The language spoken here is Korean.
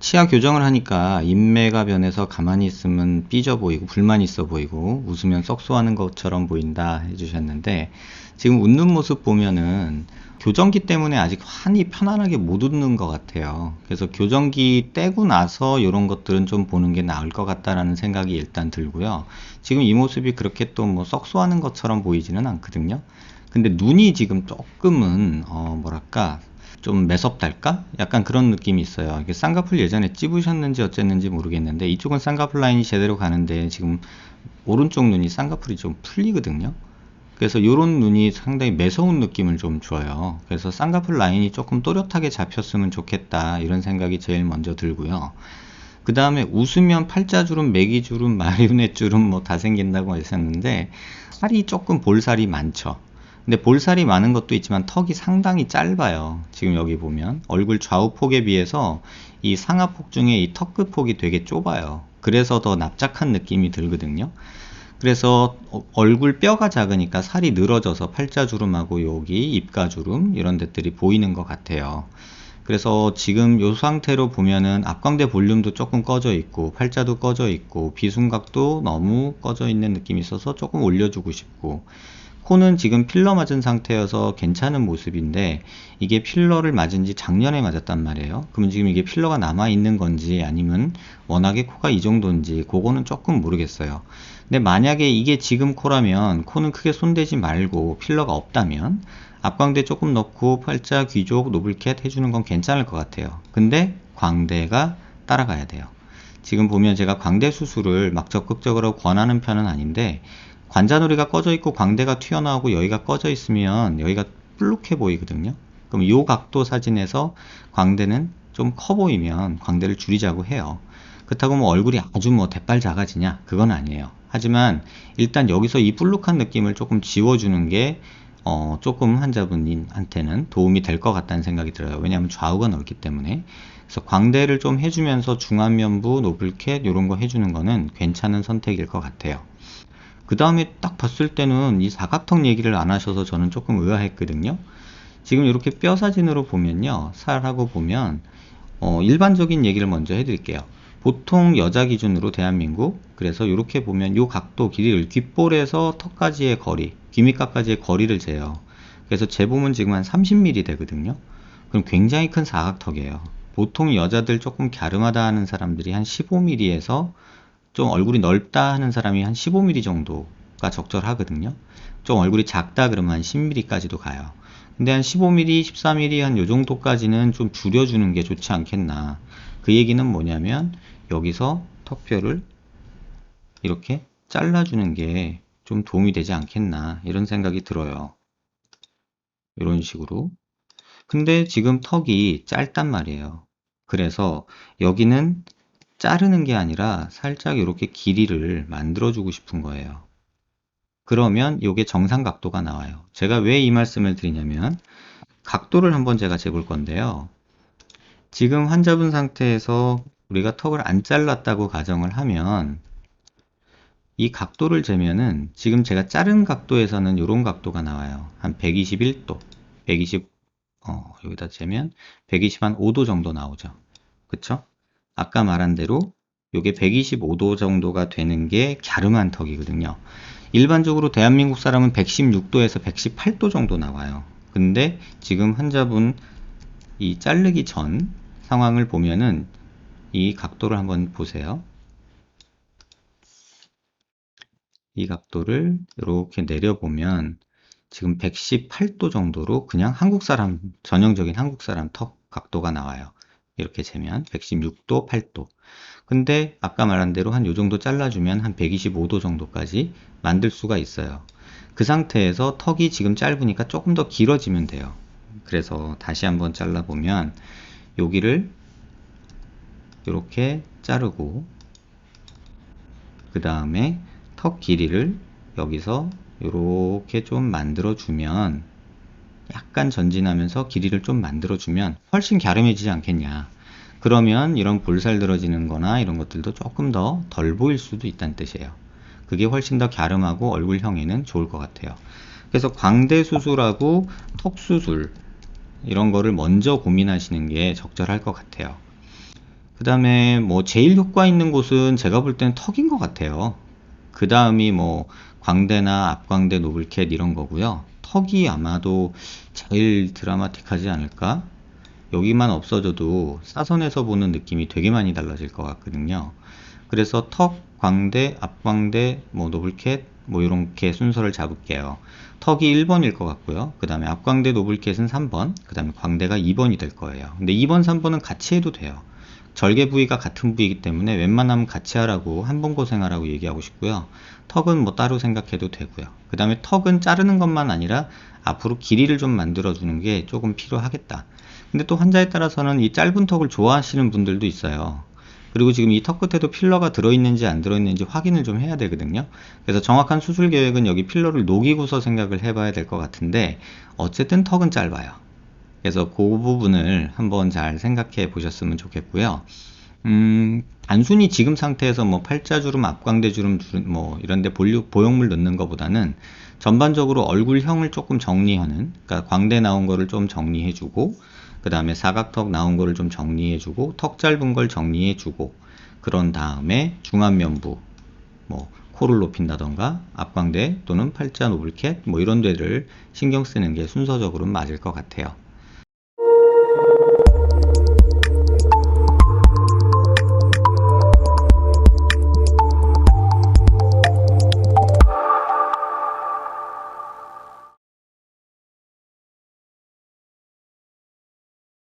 치아 교정을 하니까 인매가 변해서 가만히 있으면 삐져 보이고 불만 있어 보이고 웃으면 썩소하는 것처럼 보인다 해주셨는데, 지금 웃는 모습 보면은 교정기 때문에 아직 환히 편안하게 못 웃는 것 같아요. 그래서 교정기 떼고 나서 이런 것들은 좀 보는 게 나을 것 같다라는 생각이 일단 들고요. 지금 이 모습이 그렇게 또 뭐 썩소하는 것처럼 보이지는 않거든요. 근데 눈이 지금 조금은 뭐랄까 좀 매섭달까? 약간 그런 느낌이 있어요. 이게 쌍꺼풀 예전에 찝으셨는지 어쨌는지 모르겠는데, 이쪽은 쌍꺼풀 라인이 제대로 가는데 지금 오른쪽 눈이 쌍꺼풀이 좀 풀리거든요. 그래서 이런 눈이 상당히 매서운 느낌을 좀 줘요. 그래서 쌍꺼풀 라인이 조금 또렷하게 잡혔으면 좋겠다, 이런 생각이 제일 먼저 들고요. 그 다음에 웃으면 팔자주름, 매기주름, 마리오넷주름 뭐 다 생긴다고 하셨는데, 살이 조금 볼살이 많죠. 근데 볼살이 많은 것도 있지만 턱이 상당히 짧아요. 지금 여기 보면 얼굴 좌우 폭에 비해서 이 상하폭 중에 이 턱 끝 폭이 되게 좁아요. 그래서 더 납작한 느낌이 들거든요. 그래서 얼굴 뼈가 작으니까 살이 늘어져서 팔자주름하고 여기 입가주름 이런 데들이 보이는 것 같아요. 그래서 지금 이 상태로 보면은 앞광대 볼륨도 조금 꺼져 있고 팔자도 꺼져 있고 비순각도 너무 꺼져 있는 느낌이 있어서 조금 올려주고 싶고, 코는 지금 필러 맞은 상태여서 괜찮은 모습인데, 이게 필러를 맞은 지 작년에 맞았단 말이에요. 그러면 지금 이게 필러가 남아 있는 건지 아니면 워낙에 코가 이 정도인지 그거는 조금 모르겠어요. 근데 만약에 이게 지금 코라면 코는 크게 손대지 말고 필러가 없다면 앞광대 조금 넣고 팔자, 귀족, 노블캣 해주는 건 괜찮을 것 같아요. 근데 광대가 따라가야 돼요. 지금 보면 제가 광대 수술을 막 적극적으로 권하는 편은 아닌데, 관자놀이가 꺼져 있고 광대가 튀어나오고 여기가 꺼져 있으면 여기가 불룩해 보이거든요. 그럼 이 각도 사진에서 광대는 좀 커 보이면 광대를 줄이자고 해요. 그렇다고 뭐 얼굴이 아주 뭐 대빨 작아지냐? 그건 아니에요. 하지만 일단 여기서 이 불룩한 느낌을 조금 지워주는 게 조금 환자분한테는 도움이 될 것 같다는 생각이 들어요. 왜냐하면 좌우가 넓기 때문에. 그래서 광대를 좀 해주면서 중안면부, 노블캣 이런 거 해주는 거는 괜찮은 선택일 것 같아요. 그 다음에 딱 봤을 때는 이 사각턱 얘기를 안 하셔서 저는 조금 의아했거든요. 지금 이렇게 뼈 사진으로 보면요, 살하고 보면 일반적인 얘기를 먼저 해드릴게요. 보통 여자 기준으로 대한민국, 그래서 이렇게 보면 이 각도 길이를 귓볼에서 턱까지의 거리, 귀밑가까지의 거리를 재요. 그래서 재보면 지금 한 30mm 되거든요. 그럼 굉장히 큰 사각턱이에요. 보통 여자들 조금 갸름하다 하는 사람들이 한 15mm에서 좀 얼굴이 넓다 하는 사람이 한 15mm 정도가 적절하거든요. 좀 얼굴이 작다 그러면 한 10mm까지도 가요. 근데 한 15mm, 14mm 한 요 정도까지는 좀 줄여주는 게 좋지 않겠나. 그 얘기는 뭐냐면 여기서 턱뼈를 이렇게 잘라주는 게 좀 도움이 되지 않겠나, 이런 생각이 들어요. 이런 식으로. 근데 지금 턱이 짧단 말이에요. 그래서 여기는 자르는 게 아니라 살짝 이렇게 길이를 만들어 주고 싶은 거예요. 그러면 이게 정상 각도가 나와요. 제가 왜 이 말씀을 드리냐면, 각도를 한번 제가 재볼 건데요. 지금 환자분 상태에서 우리가 턱을 안 잘랐다고 가정을 하면 이 각도를 재면은 지금 제가 자른 각도에서는 이런 각도가 나와요. 한 121도, 120, 여기다 재면 120 한 5도 정도 나오죠. 그쵸? 아까 말한 대로 이게 125도 정도가 되는 게 갸름한 턱이거든요. 일반적으로 대한민국 사람은 116도에서 118도 정도 나와요. 근데 지금 환자분 이 자르기 전 상황을 보면은 이 각도를 한번 보세요. 이 각도를 이렇게 내려보면 지금 118도 정도로 그냥 한국 사람, 전형적인 한국 사람 턱 각도가 나와요. 이렇게 재면 116도, 8도. 근데 아까 말한 대로 한 요 정도 잘라주면 한 125도 정도까지 만들 수가 있어요. 그 상태에서 턱이 지금 짧으니까 조금 더 길어지면 돼요. 그래서 다시 한번 잘라보면 여기를 이렇게 자르고, 그 다음에 턱 길이를 여기서 이렇게 좀 만들어주면, 약간 전진하면서 길이를 좀 만들어주면 훨씬 갸름해지지 않겠냐. 그러면 이런 볼살 들어지는 거나 이런 것들도 조금 더 덜 보일 수도 있다는 뜻이에요. 그게 훨씬 더 갸름하고 얼굴형에는 좋을 것 같아요. 그래서 광대 수술하고 턱 수술 이런 거를 먼저 고민하시는 게 적절할 것 같아요. 그 다음에 뭐 제일 효과 있는 곳은 제가 볼 때는 턱인 것 같아요. 그 다음이 뭐 광대나 앞광대, 노블캣 이런 거고요. 턱이 아마도 제일 드라마틱하지 않을까? 여기만 없어져도 사선에서 보는 느낌이 되게 많이 달라질 것 같거든요. 그래서 턱, 광대, 앞광대, 뭐 노블캣 뭐 이렇게 순서를 잡을게요. 턱이 1번일 것 같고요. 그 다음에 앞광대, 노블캣은 3번, 그 다음에 광대가 2번이 될 거예요. 근데 2번, 3번은 같이 해도 돼요. 절개 부위가 같은 부위이기 때문에 웬만하면 같이 하라고, 한 번 고생하라고 얘기하고 싶고요. 턱은 뭐 따로 생각해도 되고요. 그 다음에 턱은 자르는 것만 아니라 앞으로 길이를 좀 만들어 주는 게 조금 필요하겠다. 근데 또 환자에 따라서는 이 짧은 턱을 좋아하시는 분들도 있어요. 그리고 지금 이 턱 끝에도 필러가 들어있는지 안 들어있는지 확인을 좀 해야 되거든요. 그래서 정확한 수술 계획은 여기 필러를 녹이고서 생각을 해봐야 될 것 같은데, 어쨌든 턱은 짧아요. 그래서 그 부분을 한번 잘 생각해 보셨으면 좋겠고요. 단순히 지금 상태에서 뭐 팔자주름, 앞광대주름 뭐 이런데 보형물 넣는 것보다는 전반적으로 얼굴형을 조금 정리하는, 그러니까 광대 나온 거를 좀 정리해주고, 그 다음에 사각턱 나온 거를 좀 정리해주고, 턱 짧은 걸 정리해주고, 그런 다음에 중안면부, 뭐 코를 높인다던가 앞광대 또는 팔자, 노블캣 뭐 이런 데를 신경 쓰는 게 순서적으로 맞을 것 같아요.